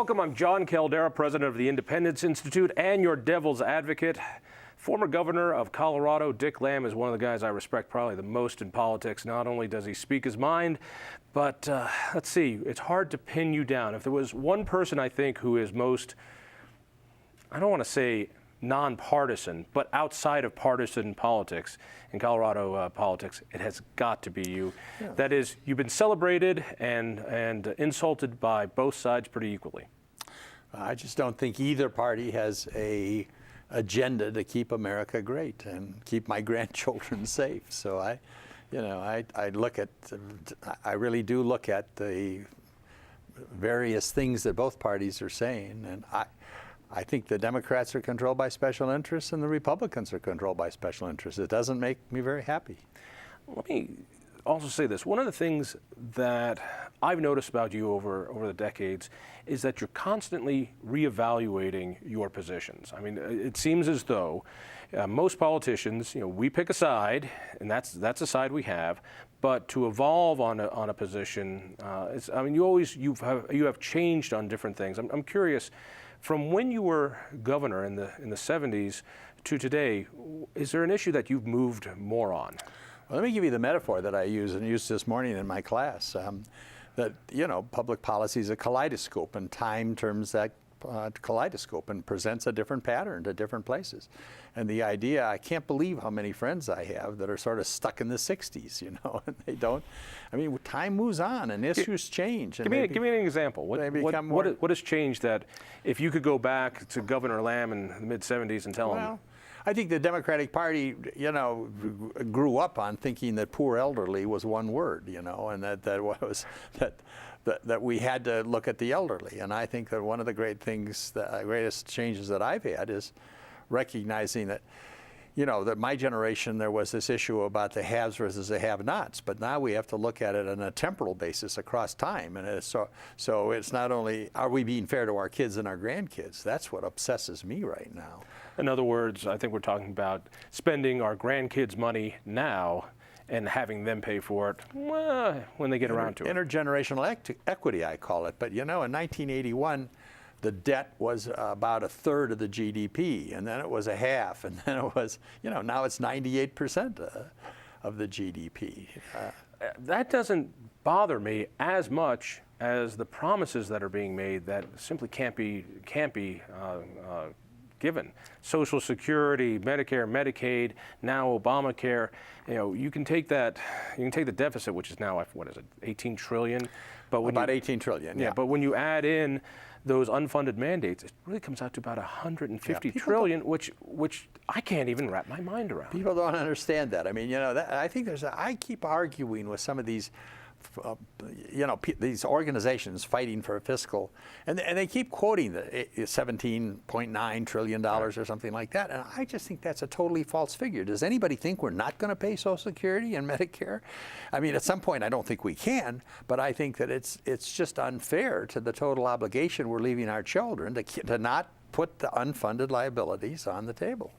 Welcome, I'm Jon Caldara, president of the Independence Institute and your devil's advocate. Former Governor of Colorado, Dick Lamm, is one of the guys I respect probably the most in politics. Not only does he speak his mind, but let's see, it's hard to pin you down. If there was one person I think who is most, I don't want to say nonpartisan, but outside of partisan politics, in Colorado politics, it has got to be you. Yeah. That is, you've been celebrated and insulted by both sides pretty equally. I just don't think either party has a agenda to keep America great and keep my grandchildren safe. So I really do look at the various things that both parties are saying, and I think the Democrats are controlled by special interests and the Republicans are controlled by special interests. It doesn't make me very happy. Let me also say this. One of the things that I've noticed about you over the decades is that you're constantly reevaluating your positions. I mean, it seems as though most politicians, we pick a side, and that's a side we have. But to evolve on a position, you have changed on different things. I'm curious. From when you were governor in the 70s to today, is there an issue that you've moved more on? Well, let me give you the metaphor that I used this morning in my class. That public policy is a kaleidoscope, and time turns that kaleidoscope and presents a different pattern to different places. And the idea, I can't believe how many friends I have that are sort of stuck in the 60s, and they don't. I mean, time moves on and issues change. And give me an example. What has changed that if you could go back to Governor Lamm in the mid-70s and tell him? I think the Democratic Party, grew up on thinking that poor elderly was one word, and that we had to look at the elderly. And I think that one of the greatest changes that I've had is recognizing that, that my generation, there was this issue about the haves versus the have-nots, but now we have to look at it on a temporal basis across time. And so it's not only, are we being fair to our kids and our grandkids? That's what obsesses me right now. In other words, I think we're talking about spending our grandkids' money now and having them pay for it when they get around to it. Intergenerational equity, I call it. But in 1981, the debt was about a third of the GDP, and then it was a half, and then it was, now it's 98% of the GDP. That doesn't bother me as much as the promises that are being made that simply can't be given. Social Security, Medicare, Medicaid, now Obamacare. You can take the deficit, which is now, what is it, 18 trillion? But about 18 trillion, yeah. But when you add in those unfunded mandates, it really comes out to about 150 trillion, which I can't even wrap my mind around. People don't understand that. I mean, I think I keep arguing with some of these these organizations fighting for a fiscal, and they keep quoting the $17.9 trillion or something like that, and I just think that's a totally false figure. Does anybody think we're not going to pay Social Security and Medicare? I mean, at some point, I don't think we can, but I think that it's just unfair to the total obligation we're leaving our children to not put the unfunded liabilities on the table.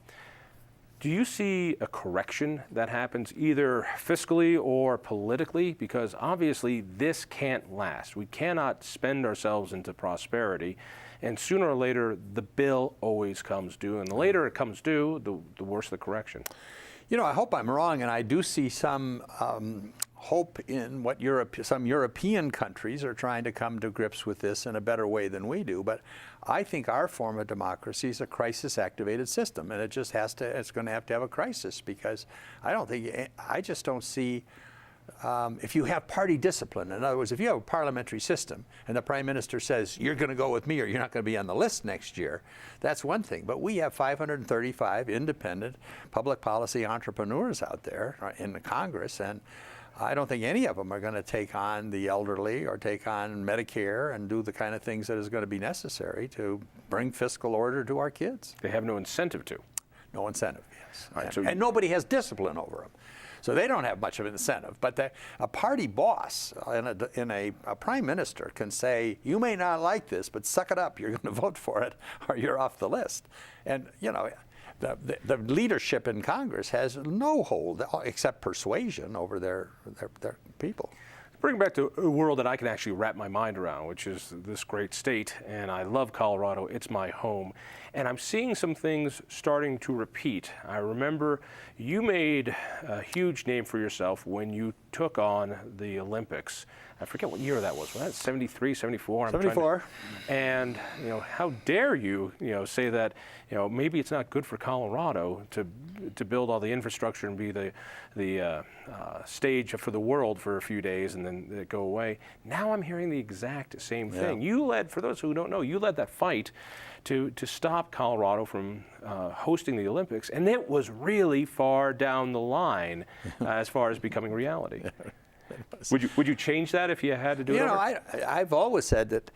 Do you see a correction that happens either fiscally or politically? Because obviously this can't last. We cannot spend ourselves into prosperity, and sooner or later the bill always comes due, and the later it comes due, the worse the correction. I hope I'm wrong, and I do see some hope in what some European countries are trying to come to grips with this in a better way than we do. But I think our form of democracy is a crisis-activated system, and it's going to have a crisis, because I just don't see, if you have party discipline, in other words, if you have a parliamentary system and the Prime Minister says, you're going to go with me or you're not going to be on the list next year, that's one thing. But we have 535 independent public policy entrepreneurs out there in the Congress, and I don't think any of them are going to take on the elderly or take on Medicare and do the kind of things that is going to be necessary to bring fiscal order to our kids. They have no incentive to. No incentive, yes. Right, and nobody has discipline over them. So they don't have much of an incentive. But a party boss and a prime minister can say, you may not like this, but suck it up. You're going to vote for it or you're off the list. And, the leadership in Congress has no hold except persuasion over their people. Bring back to a world that I can actually wrap my mind around, which is this great state, and I love Colorado. It's my home. And I'm seeing some things starting to repeat. I remember you made a huge name for yourself when you took on the Olympics. I forget what year that was. Was that 73, 74? 74. And, you know, how dare you, say that, maybe it's not good for Colorado to build all the infrastructure and be the stage for the world for a few days and then go away. Now I'm hearing the exact same thing. You led, for those who don't know, you led that fight to stop Colorado from hosting the Olympics, and it was really far down the line as far as becoming reality. Would you change that if you had to do it over? I've always said that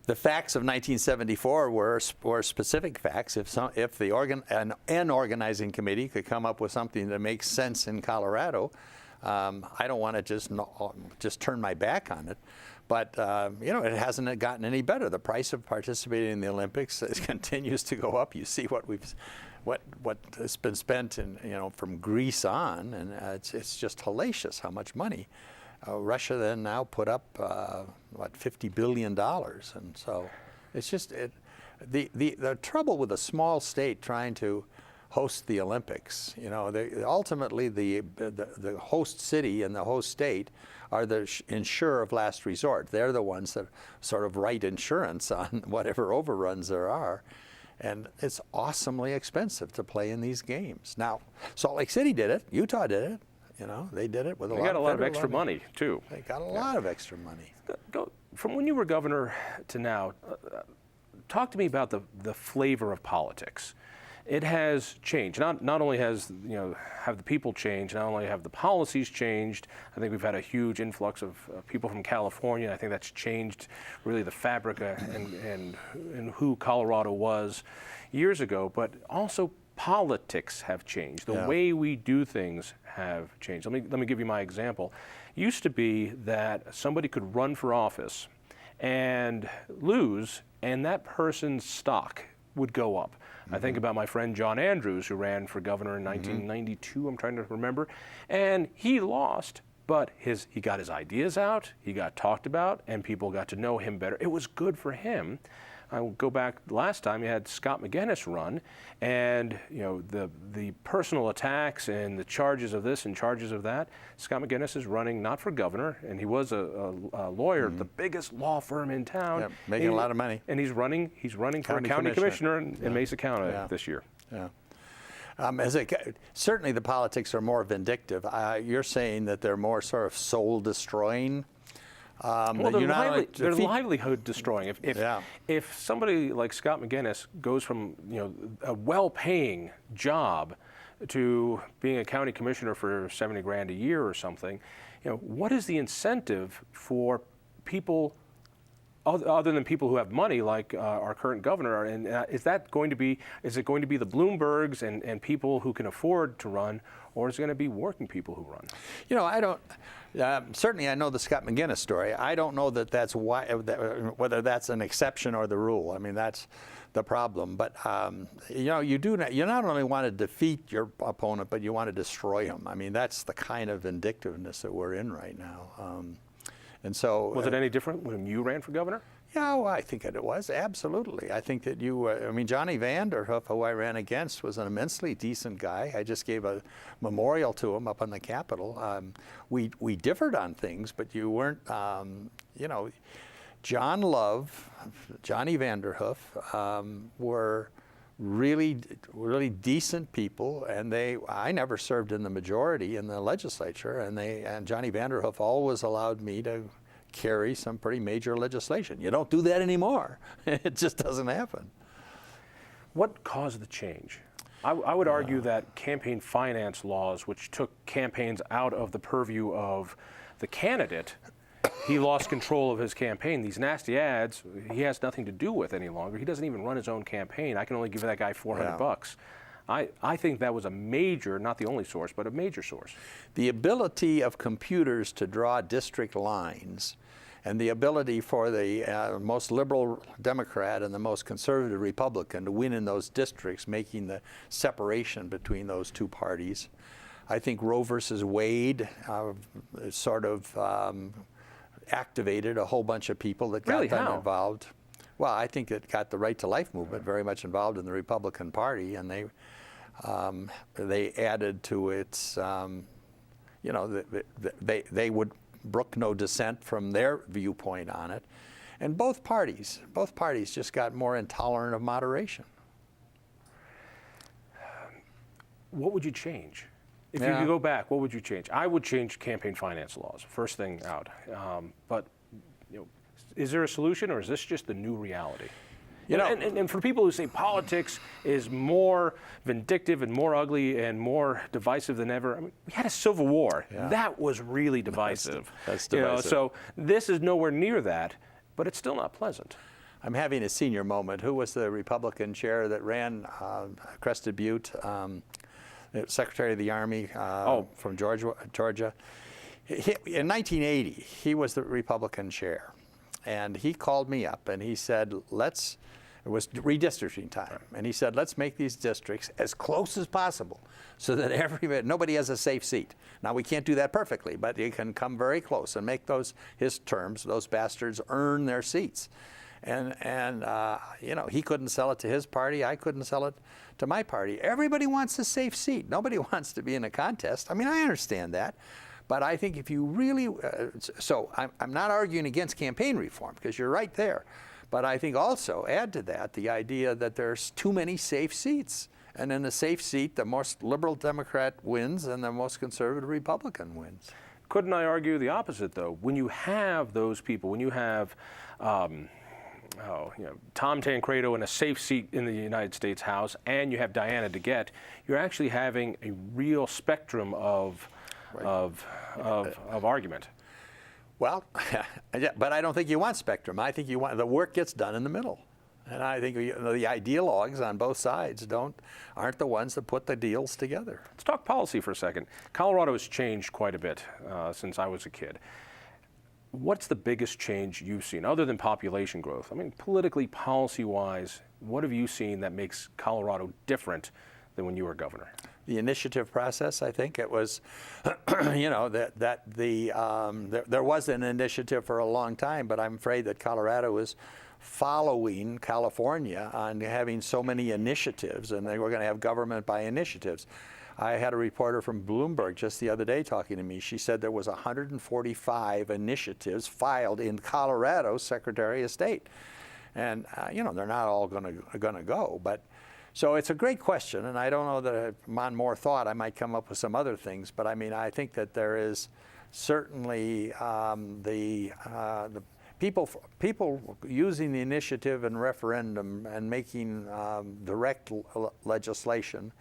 the facts of 1974 were specific facts. If an organizing committee could come up with something that makes sense in Colorado, I don't want to just turn my back on it. But it hasn't gotten any better. The price of participating in the Olympics continues to go up. You see what has been spent from Greece on, and it's just hellacious how much money. Russia then now put up $50 billion, and so it's just the trouble with a small state trying to host the Olympics. Ultimately the host city and the host state are the insurer of last resort. They're the ones that sort of write insurance on whatever overruns there are. And it's awesomely expensive to play in these games. Now, Salt Lake City did it. Utah did it. They did it with a lot of They got a lot of extra money, too. They got a lot of extra money. From when you were governor to now, talk to me about the flavor of politics. It has changed. Not only have the people changed, not only have the policies changed. I think we've had a huge influx of people from California. I think that's changed really the fabric and who Colorado was years ago. But also politics have changed. The way we do things have changed. Let me give you my example. It used to be that somebody could run for office and lose, and that person's stock would go up. I think about my friend John Andrews, who ran for governor in 1992, I'm trying to remember, and he lost, but he got his ideas out, he got talked about, and people got to know him better. It was good for him. I will go back last time you had Scott McGinnis run, and the personal attacks and the charges of this and charges of that. Scott McGinnis is running not for governor, and he was a lawyer at the biggest law firm in town, making a lot of money. And he's running for a county commissioner in Mesa County this year. Yeah. Certainly the politics are more vindictive. You're saying that they're more sort of soul destroying. They're livelihood destroying. If somebody like Scott McGinnis goes from a well-paying job to being a county commissioner for $70 grand a year or something, what is the incentive for people other than people who have money like our current governor? And is it going to be the Bloombergs and people who can afford to run, or is it going to be working people who run? I don't. Certainly, I know the Scott McGinnis story. I don't know whether that's an exception or the rule. I mean, that's the problem. But you not only want to defeat your opponent, but you want to destroy him. I mean, that's the kind of vindictiveness that we're in right now. And so, was it any different when you ran for governor? Yeah, well, I think it was, absolutely. I think that Johnny Vanderhoof, who I ran against, was an immensely decent guy. I just gave a memorial to him up on the Capitol. We differed on things, but you weren't, John Love, Johnny Vanderhoof were really, really decent people, and I never served in the majority in the legislature, and Johnny Vanderhoof always allowed me to carry some pretty major legislation. You don't do that anymore. It just doesn't happen. What caused the change? I would argue that campaign finance laws, which took campaigns out of the purview of the candidate, he lost control of his campaign. These nasty ads, he has nothing to do with any longer. He doesn't even run his own campaign. I can only give that guy $400. I think that was a major, not the only source, but a major source. The ability of computers to draw district lines and the ability for the most liberal Democrat and the most conservative Republican to win in those districts, making the separation between those two parties. I think Roe versus Wade sort of activated a whole bunch of people that got Really? them How? involved. Well, I think it got the Right to Life movement very much involved in the Republican Party, and they added to its, they would brook no dissent from their viewpoint on it. And both parties just got more intolerant of moderation. What would you change? If you Yeah. could go back, what would you change? I would change campaign finance laws, first thing out. But is there a solution, or is this just the new reality? And for people who say politics is more vindictive and more ugly and more divisive than ever, I mean, we had a civil war. Yeah. That was really divisive. That's divisive. So this is nowhere near that, but it's still not pleasant. I'm having a senior moment. Who was the Republican chair that ran Crested Butte? Secretary of the Army from Georgia. In 1980, he was the Republican chair. And he called me up and he said, it was redistricting time. And he said, let's make these districts as close as possible so that nobody has a safe seat. Now, we can't do that perfectly, but you can come very close and make those bastards earn their seats. And he couldn't sell it to his party. I couldn't sell it to my party. Everybody wants a safe seat. Nobody wants to be in a contest. I mean, I understand that. But I think if you really, I'm not arguing against campaign reform, because you're right there. But I think also add to that the idea that there's too many safe seats. And in a safe seat, the most liberal Democrat wins and the most conservative Republican wins. Couldn't I argue the opposite, though? When you have those people, when you have Tom Tancredo in a safe seat in the United States House, and you have Diana DeGette, you're actually having a real spectrum of argument. Well, but I don't think you want spectrum. I think the work gets done in the middle. And I think the ideologues on both sides aren't the ones that put the deals together. Let's talk policy for a second. Colorado has changed quite a bit since I was a kid. What's the biggest change you've seen, other than population growth? I mean, politically, policy-wise, what have you seen that makes Colorado different than when you were governor? The initiative process, I think it was, there was an initiative for a long time, but I'm afraid that Colorado is following California on having so many initiatives, and they were going to have government by initiatives. I had a reporter from Bloomberg just the other day talking to me. She said there was 145 initiatives filed in Colorado's Secretary of State. And, they're not all going to go, but so it's a great question, and I don't know that if I'm on more thought, I might come up with some other things, but I mean, I think that there is certainly the people using the initiative and referendum and making direct legislation,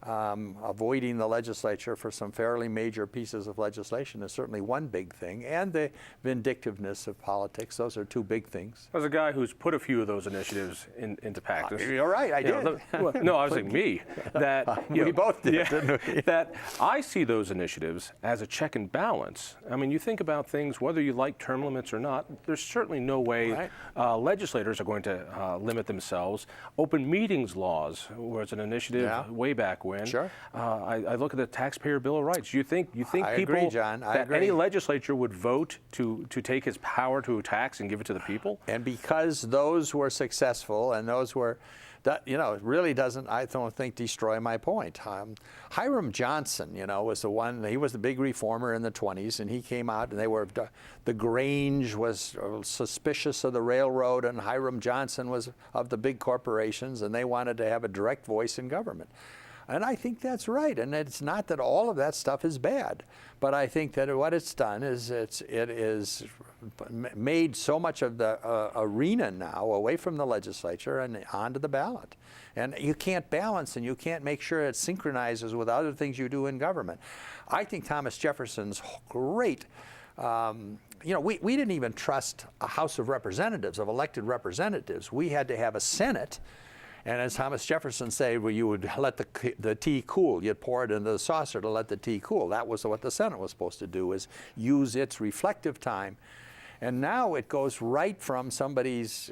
avoiding the legislature for some fairly major pieces of legislation is certainly one big thing, and the vindictiveness of politics. Those are two big things. As a guy who's put a few of those initiatives into practice. You're right, I did. No, I was saying me. That we both did, didn't we? That I see those initiatives as a check and balance. I mean, you think about things, whether you like term limits or not, there's certainly no way legislators are going to limit themselves. Open meetings laws was an initiative way back when. Sure. I look at the Taxpayer Bill of Rights. You think I people agree, John. I that agree. any legislature would vote to take his power to tax and give it to the people? And because those were successful and those were, it really doesn't, I don't think, destroy my point. Hiram Johnson, was the one, he was the big reformer in the 20s, and he came out and the Grange was suspicious of the railroad, and Hiram Johnson was of the big corporations, and they wanted to have a direct voice in government. And I think that's right, and it's not that all of that stuff is bad, but I think that what it's done is it is made so much of the arena now away from the legislature and onto the ballot. And you can't balance and you can't make sure it synchronizes with other things you do in government. I think Thomas Jefferson's great, we didn't even trust a House of Representatives, of elected representatives. We had to have a Senate. And as Thomas Jefferson said, well, you would let the tea cool. You'd pour it into the saucer to let the tea cool. That was what the Senate was supposed to do, is use its reflective time. And now it goes right from somebody's,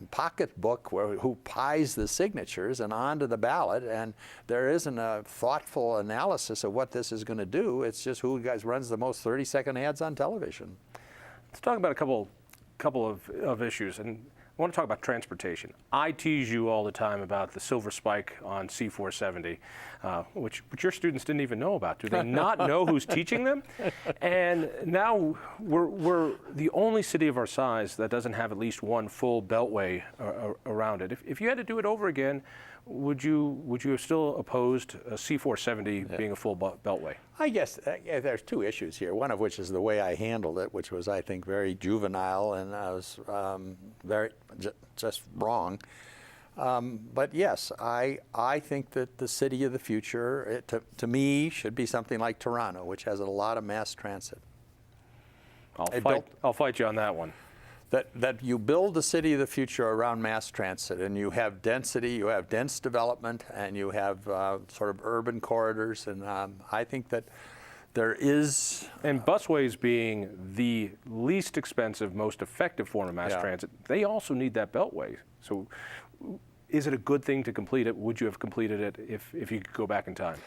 pocketbook who pies the signatures and onto the ballot. And there isn't a thoughtful analysis of what this is going to do. It's just who runs the most 30-second ads on television. Let's talk about a couple of issues, and I want to talk about transportation. I tease you all the time about the silver spike on C-470, which your students didn't even know about. Do they not know who's teaching them? And now we're the only city of our size that doesn't have at least one full beltway around it. If you had to do it over again, would you have still opposed a C-470 being a full beltway? I guess there's two issues here, one of which is the way I handled it, which was, I think, very juvenile, and I was just wrong. But yes, I think that the city of the future, to me, should be something like Toronto, which has a lot of mass transit. I'll fight you on that one. That you build the city of the future around mass transit, and you have density, you have dense development, and you have sort of urban corridors, and I think that there is... And busways being the least expensive, most effective form of mass transit, they also need that beltway. So is it a good thing to complete it? Would you have completed it if you could go back in time?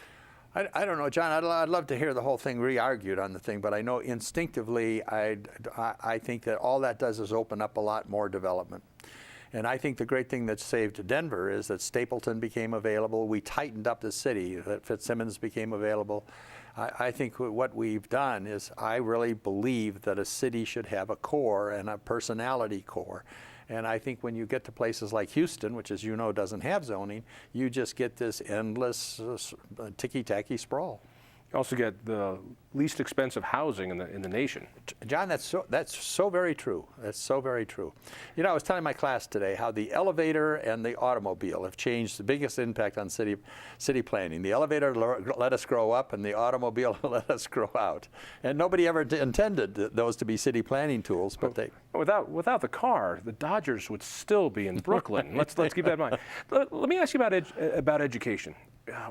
I don't know, John. I'd love to hear the whole thing re-argued on the thing, but I know instinctively I think that all that does is open up a lot more development. And I think the great thing that saved Denver is that Stapleton became available. We tightened up the city, that Fitzsimmons became available. I think what we've done is I really believe that a city should have a core and a personality core. And I think when you get to places like Houston, which, as you know, doesn't have zoning, you just get this endless ticky-tacky sprawl. You also get the least expensive housing in the nation. John, that's so very true. That's so very true. You know, I was telling my class today how the elevator and the automobile have changed the biggest impact on city planning. The elevator let us grow up, and the automobile let us grow out. And nobody ever intended those to be city planning tools, but they... Without the car, the Dodgers would still be in Brooklyn. Let's keep that in mind. Let me ask you about education.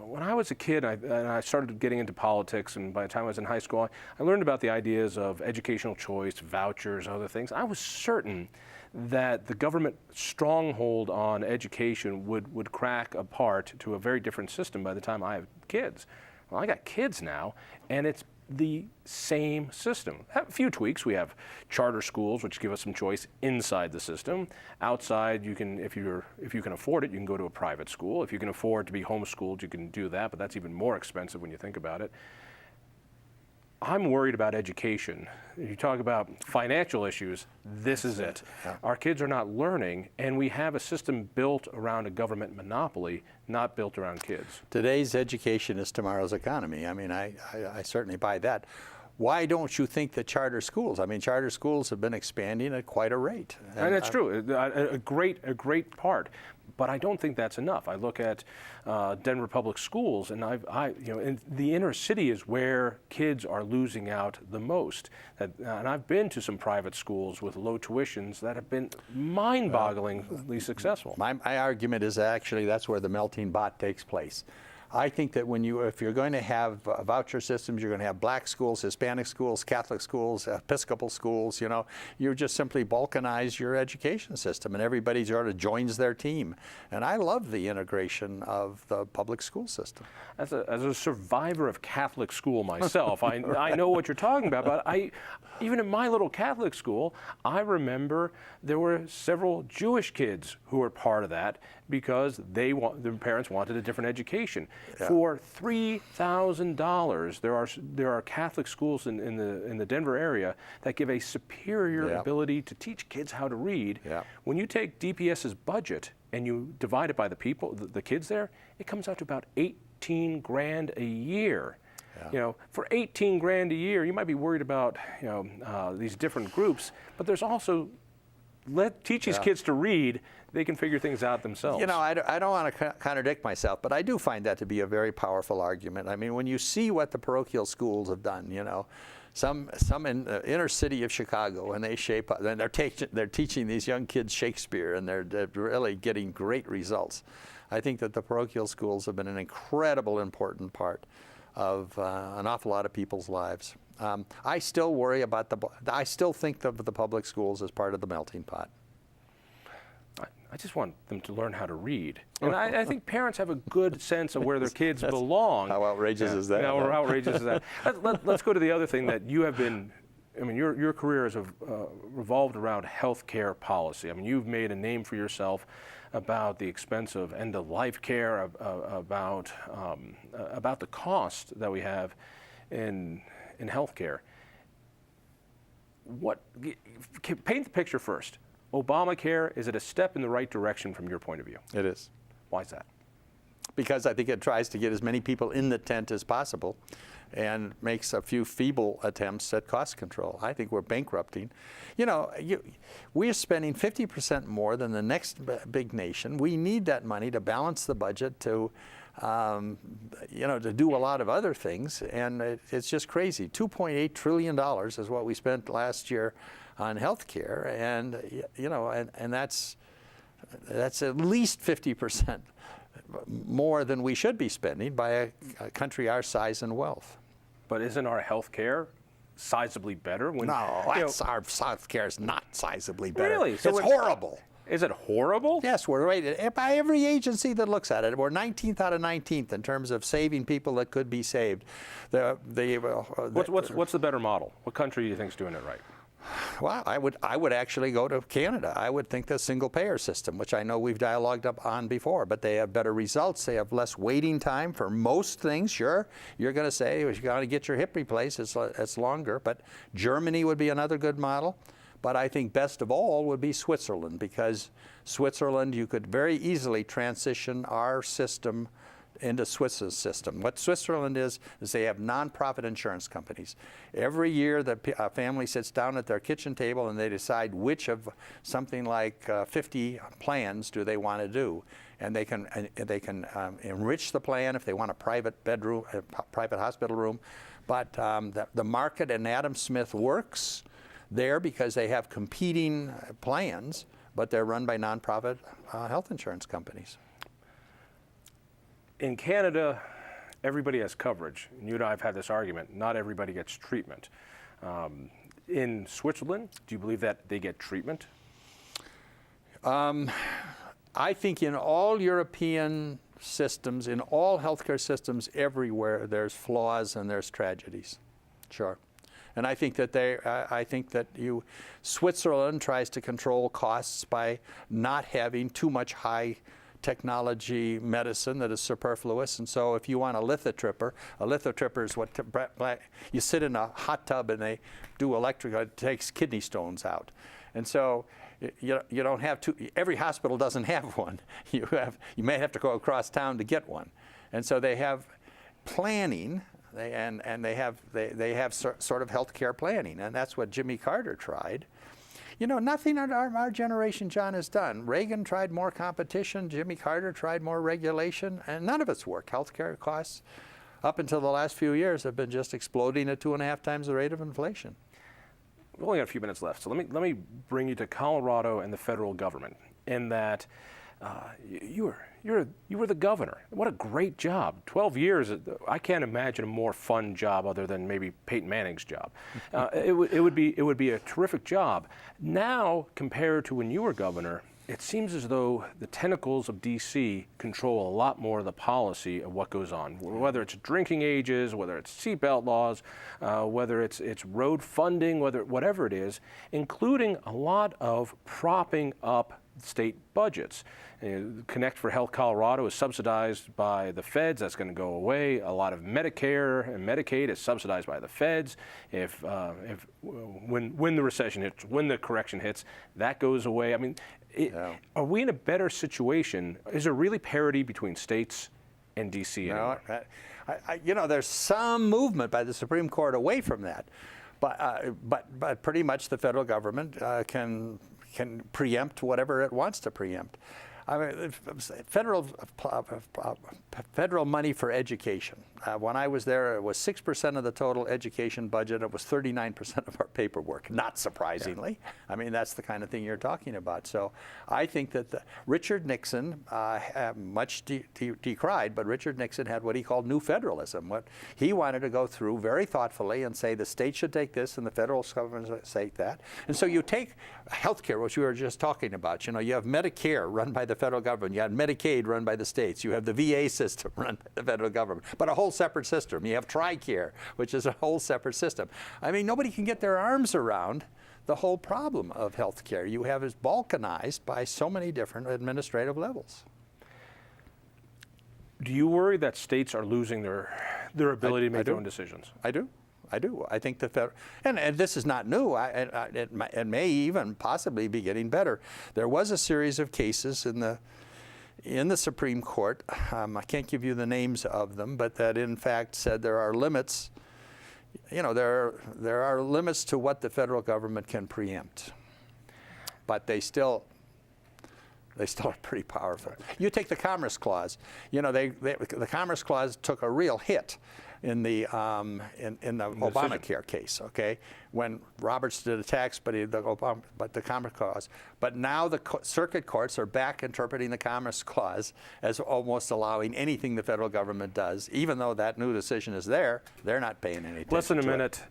When I was a kid, and I started getting into politics, and by the time I was in high school, I learned about the ideas of educational choice, vouchers, other things. I was certain that the government stronghold on education would crack apart to a very different system by the time I have kids. Well, I got kids now, and it's the same system. A few tweaks. We have charter schools, which give us some choice inside the system. Outside, you can, if you can afford it, you can go to a private school. If you can afford to be homeschooled, you can do that, but that's even more expensive when you think about it. I'm worried about education. If you talk about financial issues, this is it. Yeah. Our kids are not learning, and we have a system built around a government monopoly, not built around kids. Today's education is tomorrow's economy. I mean, I certainly buy that. Why don't you think that charter schools? I mean, charter schools have been expanding at quite a rate. And that's true, a great part. But I don't think that's enough. I look at Denver Public Schools, and in the inner city is where kids are losing out the most. And I've been to some private schools with low tuitions that have been mind-bogglingly successful. My argument is actually that's where the melting pot takes place. I think that if you're going to have voucher systems, you're going to have black schools, Hispanic schools, Catholic schools, Episcopal schools, you just simply balkanize your education system, and everybody sort of joins their team. And I love the integration of the public school system. As a survivor of Catholic school myself, I know what you're talking about, but even in my little Catholic school, I remember there were several Jewish kids who were part of that because their parents wanted a different education. Yeah. For $3,000, there are Catholic schools in the Denver area that give a superior ability to teach kids how to read. Yeah. When you take DPS's budget and you divide it by the kids there, it comes out to about $18,000 a year. Yeah. For $18,000 a year, you might be worried about these different groups, but there's also teach these kids to read. They can figure things out themselves. I don't want to contradict myself, but I do find that to be a very powerful argument. I mean, when you see what the parochial schools have done, some in the inner city of Chicago, and they shape up, and they're teaching these young kids Shakespeare, and they're really getting great results. I think that the parochial schools have been an incredible important part of an awful lot of people's lives. I still worry about I still think of the public schools as part of the melting pot. I just want them to learn how to read. And I think parents have a good sense of where their kids belong. How outrageous is that? How outrageous is that? Let's go to the other thing that you have been I mean, your career has revolved around healthcare policy. I mean, you've made a name for yourself about the expense of end-of-life care, about the cost that we have in healthcare. Paint the picture first. Obamacare, is it a step in the right direction from your point of view? It is. Why is that? Because I think it tries to get as many people in the tent as possible and makes a few feeble attempts at cost control. I think we're bankrupting. You know, we're spending 50% more than the next big nation. We need that money to balance the budget, to to do a lot of other things, and it's just crazy. $2.8 trillion is what we spent last year on health care, and and that's at least 50% more than we should be spending by a country our size and wealth. But isn't our health care sizably better? When, no, our health care is not sizably better. Really? So it's horrible. Is it horrible? Yes, we're rated by every agency that looks at it. We're 19th out of 19th in terms of saving people that could be saved. What's the better model? What country do you think is doing it right? Well, I would actually go to Canada. I would think the single payer system, which I know we've dialogued up on before, but they have better results. They have less waiting time for most things. Sure, you're going to say if you got to get your hip replaced, it's longer. But Germany would be another good model. But I think best of all would be Switzerland, because Switzerland, you could very easily transition our system into Switzerland's system. What Switzerland is they have nonprofit insurance companies. Every year the family sits down at their kitchen table and they decide which of something like 50 plans do they want to do. And they can enrich the plan if they want a private bedroom, a private hospital room. But the market in Adam Smith works there because they have competing plans, but they're run by nonprofit health insurance companies. In Canada, everybody has coverage. You and I have had this argument. Not everybody gets treatment. In Switzerland, do you believe that they get treatment? I think in all European systems, in all healthcare systems everywhere, there's flaws and there's tragedies. Sure. And I think that Switzerland tries to control costs by not having too much high technology medicine that is superfluous. And so if you want a lithotripper is what you sit in a hot tub and they do electrical, it takes kidney stones out. And so you don't have to, every hospital doesn't have one. You may have to go across town to get one. And so they have planning, they have sort of healthcare planning, and that's what Jimmy Carter tried. You know, nothing our generation, John, has done. Reagan tried more competition. Jimmy Carter tried more regulation, and none of it's worked. Healthcare costs, up until the last few years, have been just exploding at 2.5 times the rate of inflation. We've only got a few minutes left, so let me bring you to Colorado and the federal government. In that, you were the governor. What a great job! 12 years. I can't imagine a more fun job other than maybe Peyton Manning's job. It would be a terrific job. Now, compared to when you were governor, it seems as though the tentacles of D.C. control a lot more of the policy of what goes on. Whether it's drinking ages, whether it's seatbelt laws, whether it's road funding, whatever it is, including a lot of propping up state budgets. Connect for Health Colorado is subsidized by the feds. That's going to go away. A lot of Medicare and Medicaid is subsidized by the feds. When the recession hits, when the correction hits, that goes away. I mean, are we in a better situation? Is there really parity between states and D.C. anymore? No, there's some movement by the Supreme Court away from that, but pretty much the federal government can preempt whatever it wants to preempt. I mean, federal money for education. When I was there, it was 6% of the total education budget. It was 39% of our paperwork, not surprisingly. Yeah. I mean, that's the kind of thing you're talking about. So I think that Richard Nixon, much decried, but Richard Nixon had what he called new federalism. What he wanted to go through very thoughtfully and say the state should take this and the federal government should take that. And so you take healthcare, which we were just talking about. You know, you have Medicare run by the federal government. You had Medicaid run by the states. You have the VA system run by the federal government, but a whole separate system. You have TRICARE, which is a whole separate system. I mean, nobody can get their arms around the whole problem of health care. You have it balkanized by so many different administrative levels. Do you worry that states are losing their ability to make their own decisions? I do. I think the federal, and this is not new. It may even possibly be getting better. There was a series of cases in the Supreme Court. I can't give you the names of them, but that in fact said there are limits. You know, there are limits to what the federal government can preempt, but they still are pretty powerful. You take the Commerce Clause. You know, the Commerce Clause took a real hit in the Obamacare case. Okay, when Roberts did a tax, but the Commerce Clause. But now the circuit courts are back interpreting the Commerce Clause as almost allowing anything the federal government does, even though that new decision is there. They're not paying any attention. Less than a minute.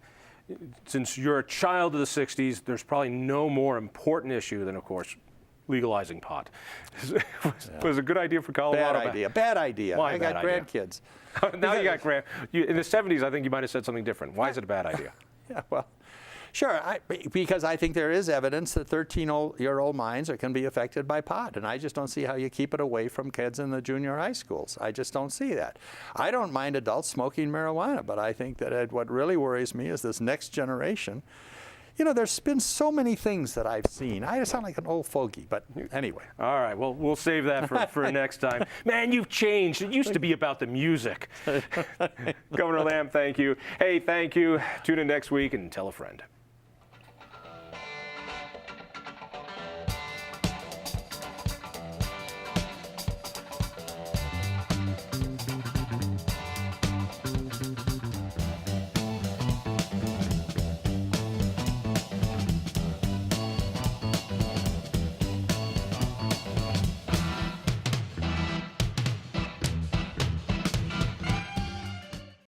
Since you're a child of the '60s, there's probably no more important issue than, of course, legalizing pot. Was a good idea for Colorado? Bad idea. Why I got grandkids. Now you got in the '70s, I think you might have said something different. Why is it a bad idea? Yeah, well, sure. Because I think there is evidence that 13-year-old minds can be affected by pot, and I just don't see how you keep it away from kids in the junior high schools. I just don't see that. I don't mind adults smoking marijuana, but I think that what really worries me is this next generation. You know, there's been so many things that I've seen. I sound like an old fogey, but anyway. All right, well, we'll save that for next time. Man, you've changed. It used to be about the music. Governor Lamm, thank you. Hey, thank you. Tune in next week and tell a friend.